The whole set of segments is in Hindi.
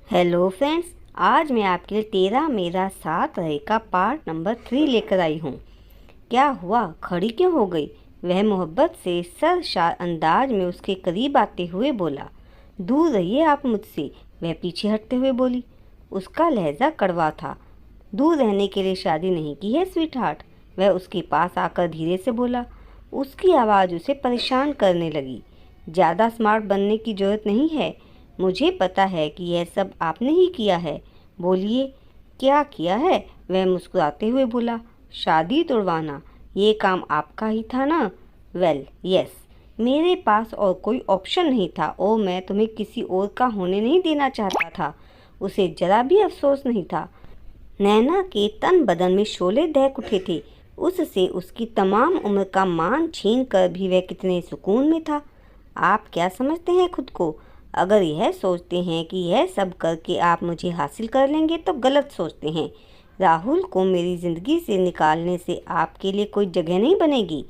हेलो फ्रेंड्स, आज मैं आपके लिए तेरा मेरा साथ रहे का पार्ट नंबर 3 लेकर आई हूँ। क्या हुआ, खड़ी क्यों हो गई? वह मोहब्बत से सरशार अंदाज में उसके करीब आते हुए बोला। दूर रहिए आप मुझसे, वह पीछे हटते हुए बोली। उसका लहजा कड़वा था। दूर रहने के लिए शादी नहीं की है स्वीट हार्ट, वह उसके पास आकर धीरे से बोला। उसकी आवाज़ उसे परेशान करने लगी। ज़्यादा स्मार्ट बनने की जरूरत नहीं है, मुझे पता है कि यह सब आपने ही किया है। बोलिए, क्या किया है? वह मुस्कुराते हुए बोला। शादी तोड़वाना, ये काम आपका ही था ना? वेल यस, मेरे पास और कोई ऑप्शन नहीं था और मैं तुम्हें किसी और का होने नहीं देना चाहता था। उसे जरा भी अफसोस नहीं था। नैना के तन बदन में शोले दहक उठे थे। उससे उसकी तमाम उम्र का मान छीन कर भी वह कितने सुकून में था। आप क्या समझते हैं खुद को? अगर यह सोचते हैं कि यह सब करके आप मुझे हासिल कर लेंगे तो गलत सोचते हैं। राहुल को मेरी ज़िंदगी से निकालने से आपके लिए कोई जगह नहीं बनेगी,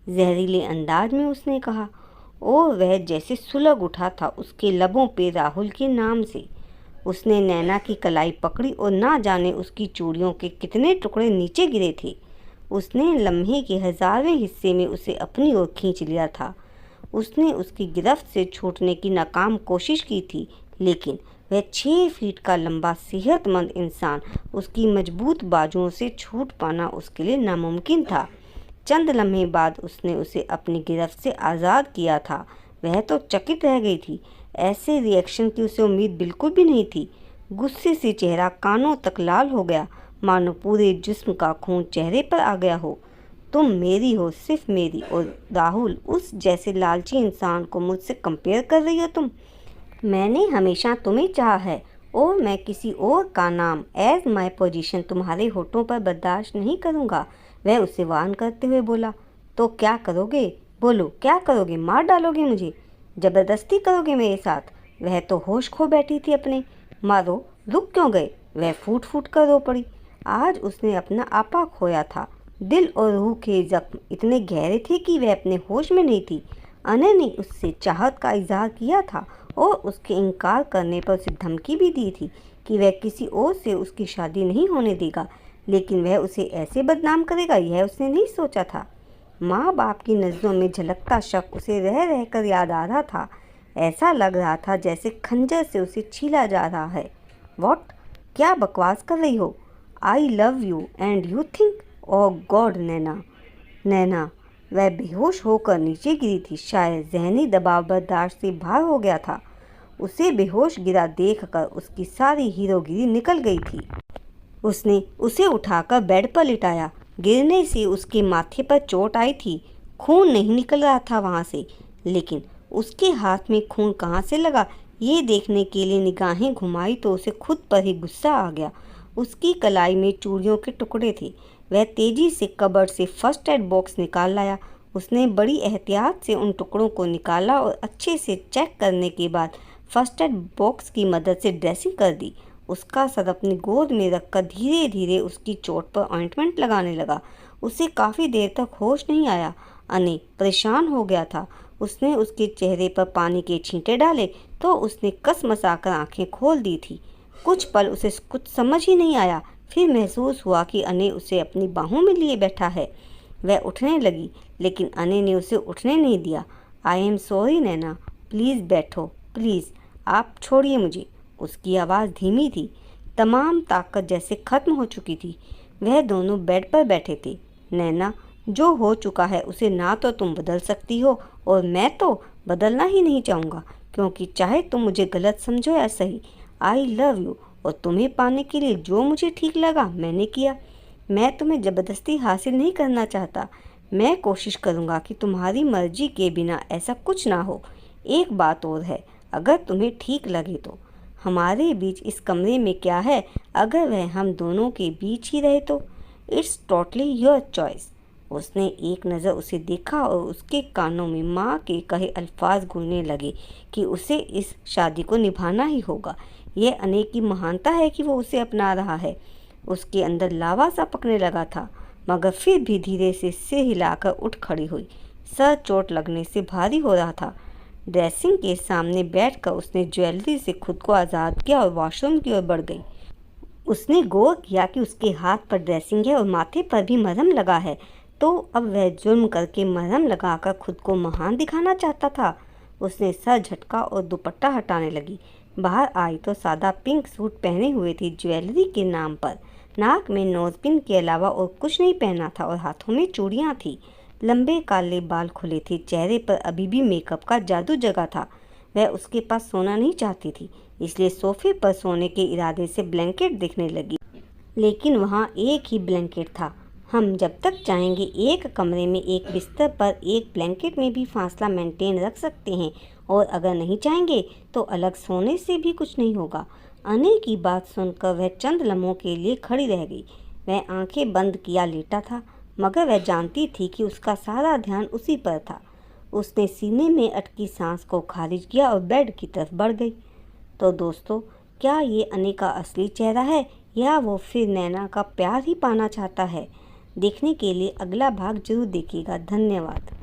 जहरीले अंदाज में उसने कहा। और वह जैसे सुलग उठा था उसके लबों पे राहुल के नाम से। उसने नैना की कलाई पकड़ी और ना जाने उसकी चूड़ियों के कितने टुकड़े नीचे गिरे थे। उसने लम्हे के 1000वें हिस्से में उसे अपनी ओर खींच लिया था। उसने उसकी गिरफ्त से छूटने की नाकाम कोशिश की थी, लेकिन वह 6 फीट का लंबा सेहतमंद इंसान, उसकी मजबूत बाजुओं से छूट पाना उसके लिए नामुमकिन था। चंद लम्हे बाद उसने उसे अपनी गिरफ्त से आज़ाद किया था। वह तो चकित रह गई थी। ऐसे रिएक्शन की उसे उम्मीद बिल्कुल भी नहीं थी। गुस्से से चेहरा कानों तक लाल हो गया, मानो पूरे जिस्म का खून चेहरे पर आ गया हो। तुम मेरी हो, सिर्फ मेरी, और राहुल उस जैसे लालची इंसान को मुझसे कंपेयर कर रही हो तुम? मैंने हमेशा तुम्हें चाहा है और मैं किसी और का नाम एज माई पोजीशन तुम्हारे होठों पर बर्दाश्त नहीं करूँगा, वह उसे वार्न करते हुए बोला। तो क्या करोगे? बोलो, क्या करोगे? मार डालोगे मुझे? ज़बरदस्ती करोगे मेरे साथ? वह तो होश खो बैठी थी अपने। मारो, रुक क्यों गए? वह फूट फूट कर रो पड़ी। आज उसने अपना आपा खोया था। दिल और रूह के जख्म इतने गहरे थे कि वह अपने होश में नहीं थी। अनय ने उससे चाहत का इजहार किया था और उसके इनकार करने पर उसे धमकी भी दी थी कि वह किसी और से उसकी शादी नहीं होने देगा, लेकिन वह उसे ऐसे बदनाम करेगा यह उसने नहीं सोचा था। माँ बाप की नज़रों में झलकता शक उसे रह रह कर याद आ रहा था। ऐसा लग रहा था जैसे खंजर से उसे छीला जा रहा है। वॉट? क्या बकवास कर रही हो? I love you and you think? Oh God Naina, Naina. वह बेहोश होकर नीचे गिरी थी। शायद जहनी दबाव बर्दाश्त से बाहर हो गया था। उसे बेहोश गिरा देखकर उसकी सारी हीरोगिरी निकल गई थी। उसने उसे उठाकर बेड पर लिटाया। गिरने से उसके माथे पर चोट आई थी। खून नहीं निकल रहा था वहाँ से, लेकिन उसके हाथ में खून कहाँ से लगा ये देखने के लिए निगाहें घुमाई तो उसे खुद पर ही गुस्सा आ गया। उसकी कलाई में चूड़ियों के टुकड़े थे। वह तेजी से कबर्ड से फर्स्ट एड बॉक्स निकाल लाया। उसने बड़ी एहतियात से उन टुकड़ों को निकाला और अच्छे से चेक करने के बाद फर्स्ट एड बॉक्स की मदद से ड्रेसिंग कर दी। उसका सर अपनी गोद में रखकर धीरे धीरे उसकी चोट पर ऑइंटमेंट लगाने लगा। उसे काफ़ी देर तक होश नहीं आया। अने परेशान हो गया था। उसने उसके चेहरे पर पानी के छींटे डाले तो उसने कसमसाकर आंखें खोल दी थी। कुछ पल उसे कुछ समझ ही नहीं आया। फिर महसूस हुआ कि अने उसे अपनी बाहों में लिए बैठा है। वह उठने लगी, लेकिन अने ने उसे उठने नहीं दिया। I am sorry Naina, please बैठो, प्लीज़, आप छोड़िए मुझे। उसकी आवाज़ धीमी थी। तमाम ताकत जैसे खत्म हो चुकी थी। वह दोनों बेड पर बैठे थे। नैना, जो हो चुका है उसे ना तो तुम बदल सकती हो और मैं तो बदलना ही नहीं चाहूँगा, क्योंकि चाहे तुम मुझे गलत समझो या सही, आई लव यू, और तुम्हें पाने के लिए जो मुझे ठीक लगा मैंने किया। मैं तुम्हें ज़बरदस्ती हासिल नहीं करना चाहता। मैं कोशिश करूँगा कि तुम्हारी मर्जी के बिना ऐसा कुछ ना हो। एक बात और है, अगर तुम्हें ठीक लगे तो हमारे बीच इस कमरे में क्या है, अगर वह हम दोनों के बीच ही रहे तो इट्स टोटली योर चॉइस। उसने एक नज़र उसे देखा और उसके कानों में माँ के कहे अल्फाज गूंजने लगे कि उसे इस शादी को निभाना ही होगा। यह अनेक की महानता है कि वो उसे अपना रहा है। उसके अंदर लावा सा पकने लगा था, मगर फिर भी धीरे से सिर हिलाकर उठ खड़ी हुई। सर चोट लगने से भारी हो रहा था। ड्रेसिंग के सामने बैठकर उसने ज्वेलरी से खुद को आज़ाद किया और वॉशरूम की ओर बढ़ गई। उसने गौर किया कि उसके हाथ पर ड्रेसिंग है और माथे पर भी मरहम लगा है, तो अब वह जुर्म करके मरहम लगाकर खुद को महान दिखाना चाहता था। उसने सर झटका और दुपट्टा हटाने लगी। बाहर आई तो सादा पिंक सूट पहने हुए थी, ज्वेलरी के नाम पर। नाक में नोजपिन के अलावा और कुछ नहीं पहना था और हाथों में चूड़ियाँ थी। लंबे काले बाल खुले थे, चेहरे पर अभी भी मेकअप का जादू जगा था। वह उसके पास सोना नहीं चाहती थी, इसलिए सोफे पर सोने के इरादे से ब्लैंकेट देखने लगी। लेकिन वहाँ एक ही ब्लैंकेट था। हम जब तक चाहेंगे एक कमरे में एक बिस्तर पर एक ब्लैंकेट में भी फासला मेंटेन रख सकते हैं, और अगर नहीं चाहेंगे तो अलग सोने से भी कुछ नहीं होगा। अने की बात सुनकर वह चंद लम्हों के लिए खड़ी रह गई। वह आंखें बंद किया लेटा था, मगर वह जानती थी कि उसका सारा ध्यान उसी पर था। उसने सीने में अटकी सांस को खारिज किया और बेड की तरफ बढ़ गई। तो दोस्तों, क्या ये अने का असली चेहरा है, या वो फिर नैना का प्यार ही पाना चाहता है? देखने के लिए अगला भाग जरूर देखिएगा। धन्यवाद।